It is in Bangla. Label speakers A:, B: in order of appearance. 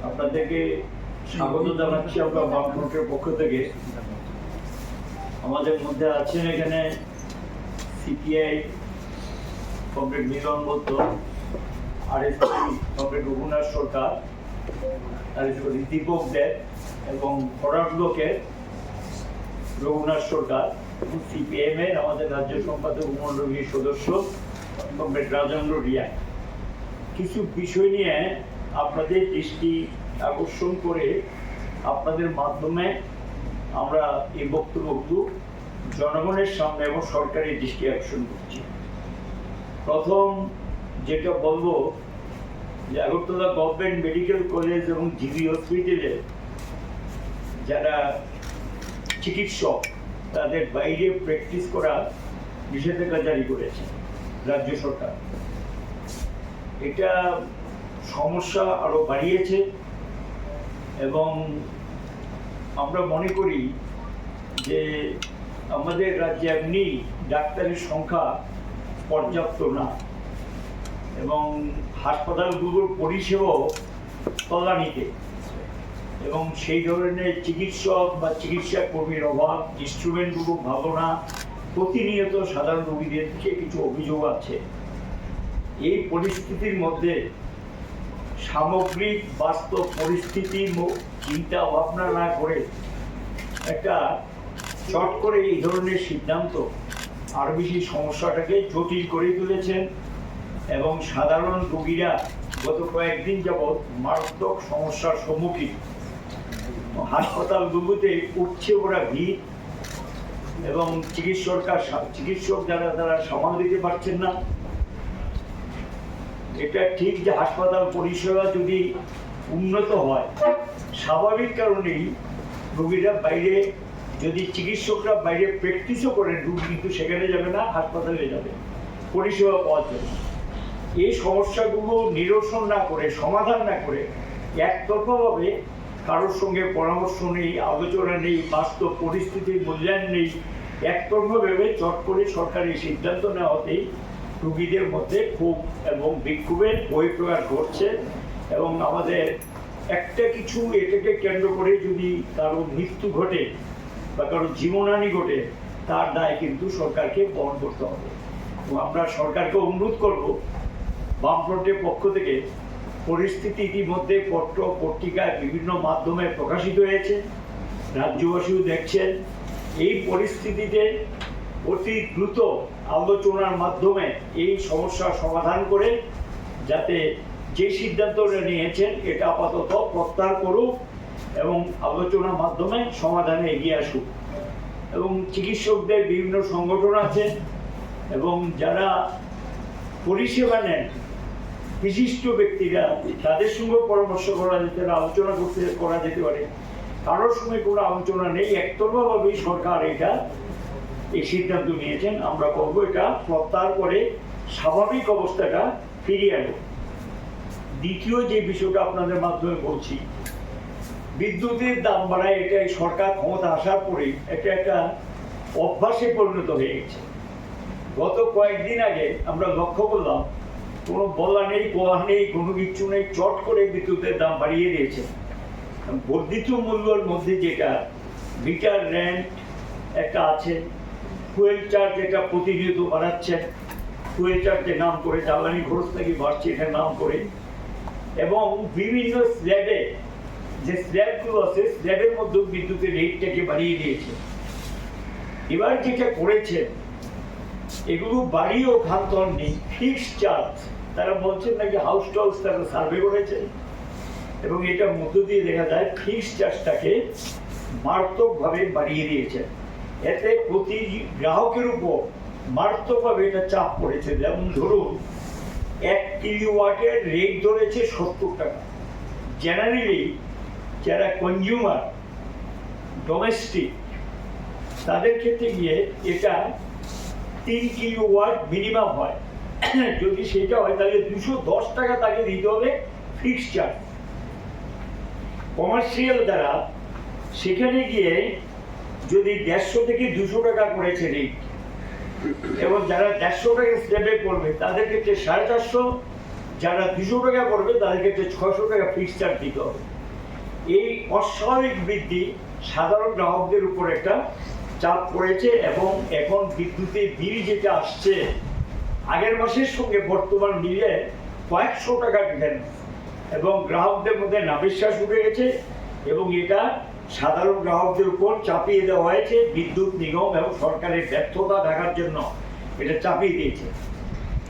A: আপনাদেরকে স্বাগত জানাচ্ছি আমরা বামফ্রন্টের পক্ষ থেকে। আমাদের মধ্যে আছেন এখানে সিপিআই কমরেড মিলন বৌদ্ধ, আরএসপি কমরেড রঘুনাথ সরকার, আরএসপি দীপক দেব এবং ফরওয়ার্ড ব্লকের রঘুনাথ সরকার এবং সিপিএম এর আমাদের রাজ্য সম্পাদক উপমন্ডলীর সদস্য কমরেড রাজেন্দ্র রিয়া। কিছু বিষয় নিয়ে আপনাদের দৃষ্টি আকর্ষণ করে আপনাদের মাধ্যমে আমরা এই বক্তব্য জনগণের সামনে এবং সরকারের দৃষ্টি আকর্ষণ করছি। প্রথম যেটা বলবো যে আগরতলা গভর্নমেন্ট মেডিকেল কলেজ এবং জিবি হসপিটালে যারা চিকিৎসক তাদের বাইরে প্র্যাকটিস করা নিষেধাজ্ঞা জারি করেছে রাজ্য সরকার। এটা সমস্যা আরো বাড়িয়েছে এবং আমরা মনে করি যে আমাদের রাজ্যে এমনি ডাক্তারের সংখ্যা পর্যাপ্ত না এবং হাসপাতালগুলোর পরিষেবাও তলানিতে এবং সেই ধরনের চিকিৎসক বা চিকিৎসা কর্মীর অভাব, ইনস্ট্রুমেন্টগুলো ভালো না, প্রতিনিয়ত সাধারণ রোগীদের থেকে কিছু অভিযোগ আছে। এই পরিস্থিতির মধ্যে সামগ্রিক বাস্তব পরিস্থিতি চিন্তা ভাবনা না করে একটা চট করে এই ধরনের সিদ্ধান্ত আরো বেশি সমস্যাটাকে জটিল করে তুলেছেন এবং সাধারণ রোগীরা গত কয়েকদিন যাবৎ মারাত্মক সমস্যার সম্মুখীন। হাসপাতালগুলোতে উঠছে ওরা ভিড় এবং চিকিৎসক যারা তারা সামাল দিতে পারছেন না। এটা ঠিক যে হাসপাতাল পরিষেবা যদি উন্নত হয়, স্বাভাবিক কারণেই রোগীরা বাইরে, যদি চিকিৎসকরা বাইরে প্র্যাকটিসও করেন, রোগী কিন্তু সেখানে যাবে না, হাসপাতালে যাবে, পরিষেবা পাওয়া যাবে। এই সমস্যাগুলো নিরসন না করে, সমাধান না করে, একতরফাভাবে কারোর সঙ্গে পরামর্শ নেই, আলোচনা নেই, বাস্তব পরিস্থিতির মূল্যায়ন নেই, একতরফাভাবে চট করে সরকারি সিদ্ধান্ত নেওয়াতেই রোগীদের মধ্যে ক্ষোভ এবং বিক্ষোভের বহিঃপ্রকাশ ঘটছে এবং আমাদের একটা কিছু এটাকে কেন্দ্র করে যদি কারো মৃত্যু ঘটে বা কারো জীবনহানি ঘটে, তার দায় কিন্তু সরকারকে বহন করতে হবে। এবং আমরা সরকারকে অনুরোধ করব, বামফ্রন্টের পক্ষ থেকে পরিস্থিতি ইতিমধ্যে পত্র পত্রিকায় বিভিন্ন মাধ্যমে প্রকাশিত হয়েছে, রাজ্যবাসীও দেখছেন। এই পরিস্থিতিতে অতি দ্রুত আলোচনার মাধ্যমে এই সমস্যার সমাধান করে যাতে যে সিদ্ধান্তটা নিয়েছেন এটা আপাতত প্রত্যাহার করুক এবং আলোচনার মাধ্যমে সমাধানে এগিয়ে আসুক। এবং চিকিৎসকদের বিভিন্ন সংগঠন আছে এবং যারা পরিষেবা নেন বিশিষ্ট ব্যক্তিরা, তাদের সঙ্গে পরামর্শ করা যেতে পারে, আলোচনা করা যেতে পারে। কারোর সঙ্গে কোনো আলোচনা নেই, একতরফাভাবেই সরকার এই সিদ্ধান্ত নিয়েছেন। আমরা বলবো এটা প্রত্যাহার করে স্বাভাবিক অবস্থাটা ফিরিয়ে আনবো। দ্বিতীয় যে বিষয়টা আপনাদের মাধ্যমে বলছি, বিদ্যুতের দাম বাড়ায়, এটা এই সরকার ক্ষমতা আসার পরেই এটা একটা অভ্যাসে পরিণত হয়ে গেছে। গত কয়েকদিন আগে আমরা লক্ষ্য করলাম কোনো বলা নেই, কোয়া নেই, কোনো কিছু নেই, চট করে বিদ্যুতের দাম বাড়িয়ে দিয়েছে। বর্ধিত মূল্যের মধ্যে যেটা মিটার রেন্ট একটা আছে, ফুয়েল চার্জ এটা প্রতিনিয়ত বাড়াচ্ছেন, ফুয়েল চার্জের নাম করে জ্বালানি খরচ নাকি বাড়ছে এটার নাম করে, এবং বিভিন্ন স্ল্যাবে যে স্ল্যাবগুলো আছে স্ল্যাবের মধ্যে বিদ্যুতের রেটটাকে বাড়িয়ে দিয়েছে। এবার যেটা করেছে, এগুলো বাড়িয়েও ক্ষান্ত নেই, ফিক্সড চার্জ তারা বলছেন নাকি হাউস টু হাউস তারা সার্ভে করেছেন এবং এটার মধ্য দিয়ে দেখা যায় ফিক্সড চার্জটাকে মারাত্মকভাবে বাড়িয়ে দিয়েছেন। এতে প্রতি গ্রাহকের উপর মারাত্মকভাবে এটা চাপ পড়েছে। যেমন ধরুন 1 কিলোওয়াটের রেট ধরেছে 70 টাকা। জেনারেলি যারা কনজিউমার ডোমেস্টিক তাদের ক্ষেত্রে গিয়ে এটা 3 কিলোওয়াট মিনিমাম হয়। যদি সেটা হয় তাহলে 210 টাকা তাকে দিতে হবে ফিক্সড চার্জ। কমার্শিয়াল দ্বারা সেখানে গিয়ে যদি 150 থেকে 200 টাকা করেছে রেট, এবং যারা 150 টাকা স্ল্যাবে পড়বে তাদের ক্ষেত্রে 450 যারা 200 টাকা পড়বে তাদের ক্ষেত্রে 600 টাকা ফিক্সড চার্জ দিতে হবে। এই অস্বাভাবিক বৃদ্ধি সাধারণ গ্রাহকদের উপর একটা চাপ পড়েছে এবং এখন বিদ্যুতের বিল যেটা আসছে আগের মাসের সঙ্গে বর্তমান মিলিয়ে কয়েকশো টাকা ডিফারেন্স এবং গ্রাহকদের মধ্যে নাবিশ্বাস উঠে গেছে এবং এটা সাধারণ গ্রাহকদের উপর চাপিয়ে দেওয়া হয়েছে। বিদ্যুৎ নিগম এবং সরকারের ব্যর্থতা ঢাকার জন্য এটা চাপিয়ে দিয়েছে।